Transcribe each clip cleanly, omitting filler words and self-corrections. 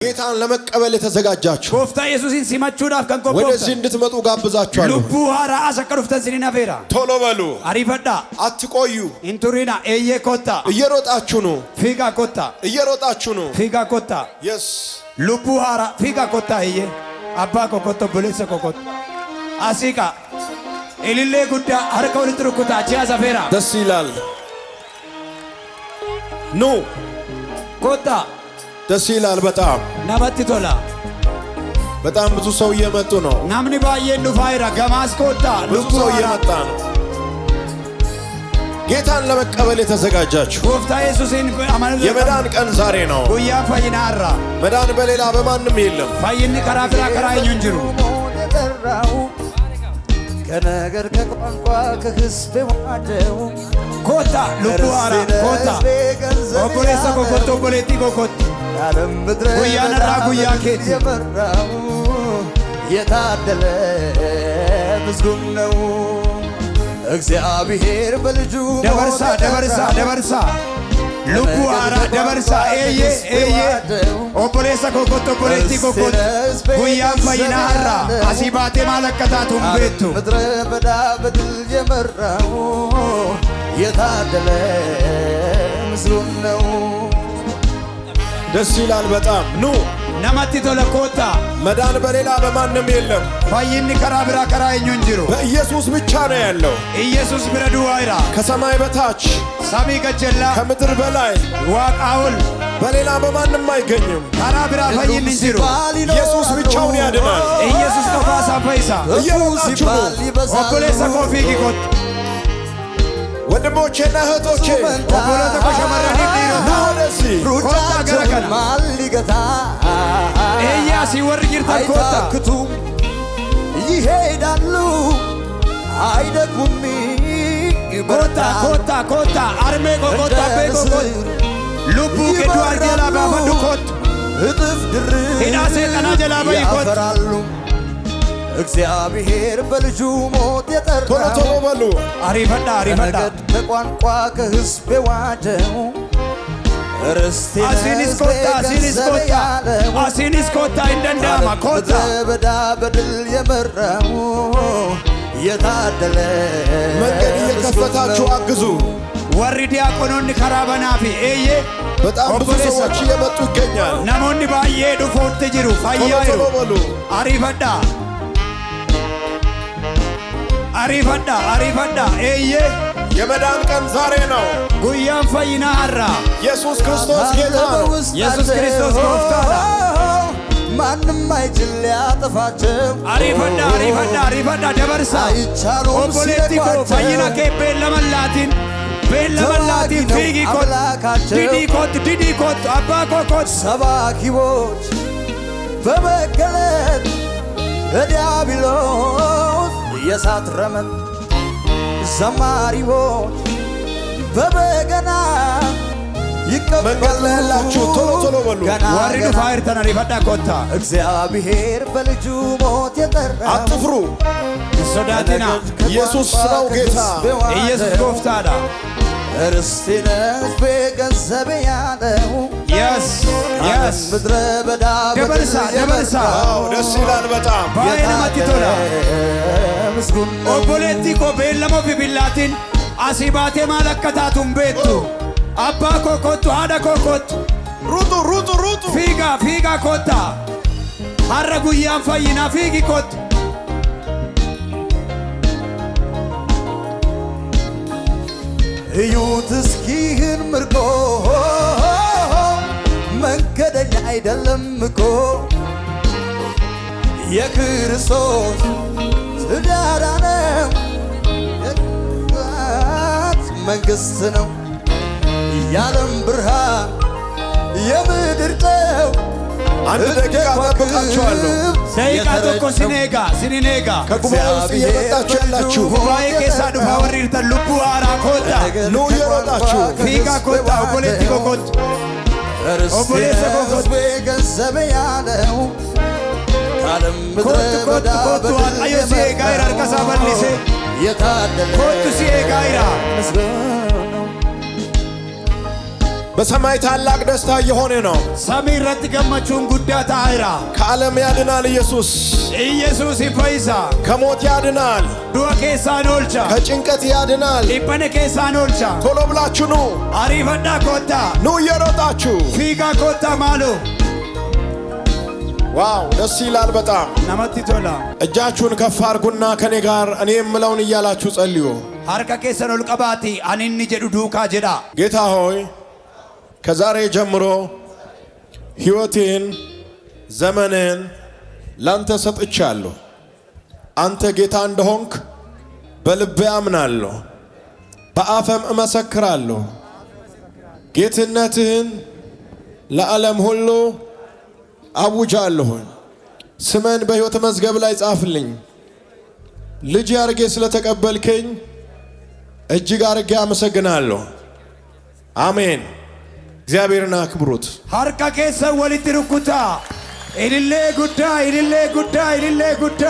ጌታን ለመቀበል የተዘጋጃችሁ ጎፍታ ኢየሱስን ሲማቹዳፍ ከን ቆቆፍታ ወደዚህ እንድትመጡ ጋብዛችኋለሁ። ልቡ ሃራ አሰቀሩፍተን ሲኒና ፌራ ቶሎ በሉ፣ አሪፈዳ አትቆዩ። ኢንቱሪና ኤየ ኮታ እየሮጣችሁ ነው፣ ፊጋ ኮታ እየሮጣችሁ ነው። ፊጋ ኮታ የስ ልቡ ሃራ ፊጋ ኮታ ኤየ አባ ኮኮቶ ብሌሰ ኮኮት አሲቃ ኢሊሌ ጉዳ አርከው ልትሩኩታ ቺያዛ ፌራ ደስ ይላል። ኑ ኮታ ደስ ይላል። በጣም ናባቲ ቶላ በጣም ብዙ ሰው እየመጡ ነው። ናምኒ ባየን ዱፋይራ ገማስ ኮታ ብዙ ሰው እየመጣ ነው። ጌታን ለመቀበል የተዘጋጃችሁ ጎፍታ ኢየሱስን አማኑ የመዳን ቀን ዛሬ ነው። ጉያ ፈይናራ መዳን በሌላ በማንም የለም። ፈይን ከራፍራ ከራይኙ እንጅሩ ከነገር ከቋንቋ ከህዝብ ዋደው ኮታ ልቡ ሃራ ኮታ ኦቦሌሰ ኮኮቶ ኦቦሌቲ ኮኮት ዓለም ምድረ ጉያ ነራ ጉያ ኬት የመራው የታደለ ምስጉን ነው እግዚአብሔር በልጁ ደበርሳ ደበርሳ ደበርሳ ልቡ ሃራ ደበርሳ ኤየ ኤየ ኦቦሌሰ ኮኮቶ ኦቦሌቲ ኮኮት ጉያ ፈይናራ አሲባቴ ማለከታቱም ቤቱ ምድረ በዳ በድል የመራው የታደለ ምስጉን ነው። ደስ ይላል በጣም ኑ ነመቲ ቶለ ኮታ መዳን በሌላ በማንም የለም። ፈይን ከራብራ ከራይኙ እንጅሩ በኢየሱስ ብቻ ነው ያለው። ኢየሱስ ብረዱ ዋይራ ከሰማይ በታች ሰሚ ገጀላ ከምድር በላይ ዋቃውል በሌላ በማንም አይገኝም። ከራብራ ፈይን እንጅሩ ኢየሱስ ብቻውን ያድናል። ኢየሱስ ከፋሳ ፈይሳ እየሮጣችሁ ነው። ኦቦሌሰ ኮፊጊ ኮት ወንድሞቼና እህቶቼ ኦቦሌተ ኮሸመረኒ ዲሮ ወደዚህ ኮታ ገረከና ማልገታ ኤያ ሲወር ጅርተን ኮታ አይታክቱ ይሄዳሉ አይደክሙም ኮታ ኮታ ኮታ አርሜ ኮታ ቤኮ ኮት ልቡ ከዱ አርጀላ ባፈዱ ኮት እጥፍ ድርብ ሂዳሴ ቀና ጀላ በይ ኮት ያፈራሉ እግዚአብሔር በልጁ ሞት ቶሎ የጠራው ቶሎ በሉ። አሪፈዳ አሪፈዳ ከነገድ ከቋንቋ ከህዝብ የዋጀው ርስቴ አሲኒስ ኮታ አሲኒስ ኮታ አሲኒስ ኮታ እንደንዳማ ኮታ ምድረ በዳ በድል የመራው የታደለ መንገድ እየከፈታችሁ አግዙ። ወሪ ዲያቆኖኒ ከራበናፊ ኤየ በጣም ብዙ ሰዎች እየመጡ ይገኛል። ነሞኒ ባዬ ዱፎት ጅሩ ቶሎ ፈያይሩ ቶሎ በሉ። አሪፈዳ አሪፈዳ አሪፈዳ ኤየ የመዳን ቀን ዛሬ ነው። ጉያን ፈይና ሃራ ኢየሱስ ክርስቶስ ጌታ ነው። ኢየሱስ ክርስቶስ ጎፍታዳ ማንም አይችል ሊያጠፋቸው አሪፈዳ አሪፈዳ አሪፈዳ ደበርሳ አይቻሉም ኦቦሌቲ ኮ ፈይና ኬ ቤለመላቲን ቤለመላቲን ፊጊ ኮት ዲዲ ኮት አባ ኮኮት ሰባኪዎች በመገለጥ ለዲያብሎስ የእሳት ረመን ዘማሪዎች በበገና መንገድ ላይ ያላችሁ ቶሎ ቶሎ በሉ። ዋሪዱ ፋይርተን አሪፈዳ ኮታ እግዚአብሔር በልጁ ሞት የጠራው አትፍሩ። ሶዳቲና ኢየሱስ ነው ጌታ። ኢየሱስ ጎፍታዳ ርስቴ ሕዝቤ ገንዘቤ ያለው የስ የስ ምድረ በዳ ደበርሳ ደበርሳ አዎ ደስ ይላል በጣም ባይነ መቲቶላ ምስጉን ኦቦሌቲ ኮ ቤለሞ ቢቢላቲን አሲባቴ ማለከታቱም ቤቱ አባ ኮኮቱ ሃዳ ኮኮቱ ሩጡ ሩጡ ሩጡ። ፊጋ ፊጋ ኮታ ሃረ ጉያን ፈይና ፊጊ ኮት እዩት እስኪህን ምርኮ መንገደኛ አይደለም እኮ የክርስቶስ ትዳር ነው የክርስቶስ መንግሥት ነው የዓለም ብርሃን የምድር ጨው አንድ ደቂቃ ጠብቃችኋለሁ። ደቂቃ ቶኮ ሲኔጋ ሲኒኔጋ ከጉባኤ ውስጥ እየመጣችሁ ያላችሁ ጉባኤ ኬሳ ዱፋ ወሪርተን ልቡ ሃራ ኮታ ኑ እየሮጣችሁ ፊጋ ኮታ ኦቦሌቲ ኮኮት ኦቦሌሰ ኮኮት ሕዝቤ ገንዘቤ ያለው ከዓለም ምድረ ኮት በዳ ኮት ኮት ዋቃዮ ሲኤ ጋይራ አርቀሳ በሊሴ የታደለ ኮት ሲኤ ጋይራ በሰማይ ታላቅ ደስታ እየሆነ ነው። ሰሚረት ገመቹን ጉዳታ አይራ ከዓለም ያድናል ኢየሱስ። ኢየሱስ ይፈይሳ ከሞት ያድናል። ዱአ ኬሳን ኦልቻ ከጭንቀት ያድናል። ኢበነ ኬሳን ኦልቻ ቶሎ ብላችሁ ኑ። አሪፈዳ ኮታ ኑ እየሮጣችሁ ፊጋ ኮታ ማሉ ዋው ደስ ይላል በጣም። ነመቲ ቶላ እጃችሁን ከፍ አድርጉና ከኔ ጋር እኔ የምለውን እያላችሁ ጸልዩ። ሀርካ ኬሰን ኦልቀባቲ አኒኒ ጀዱ ዱካ ጀዳ ጌታ ሆይ ከዛሬ ጀምሮ ሕይወቴን ዘመኔን ላንተ ሰጥቻለሁ። አንተ ጌታ እንደሆንክ በልቤ አምናለሁ፣ በአፈም እመሰክራለሁ። ጌትነትህን ለዓለም ሁሉ አውጃለሁ። ስሜን በሕይወት መዝገብ ላይ ጻፍልኝ። ልጅ አርጌ ስለተቀበልከኝ እጅግ አርጌ አመሰግናለሁ። አሜን። እግዚአብሔርን አክብሩት። ሀርካ ኬሰ ወሊት ሩኩታ ኢልሌ ጉዳ ኢልሌ ጉዳ ኢልሌ ጉዳ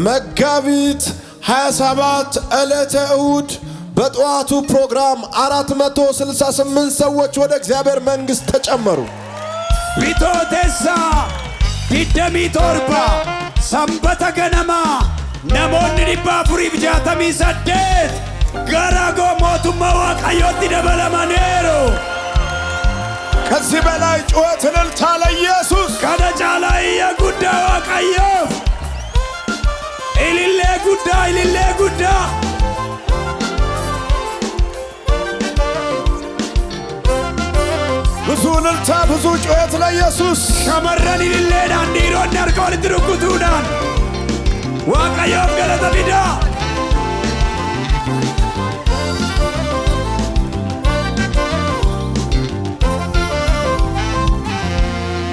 መጋቢት 27 ዕለተ እሁድ በጠዋቱ ፕሮግራም 468 ሰዎች ወደ እግዚአብሔር መንግሥት ተጨመሩ። ቢቶቴሳ ዲደሚ ቶርባ ሰንበተ ገነማ ነሞኒ ዲባ ፉሪፍ ጃተሚ ሰዴት ገራጎ ሞቱማ ዋቀዮቲ ደበለመኔሮ ከዚህ በላይ ጩኸት እልልታ ለኢየሱስ። ከነጫ ላይ የጉዳ ዋቀዮፍ ኢልሌ ጉዳ ኢልሌ ጉዳ ብዙ እልልታ ብዙ ጩኸት ለኢየሱስ። ሸመረን ኢልሌን አንዲሮን ነርቆን ትሩኩቱናን ዋቀዮፍ ገለተ ፊዳ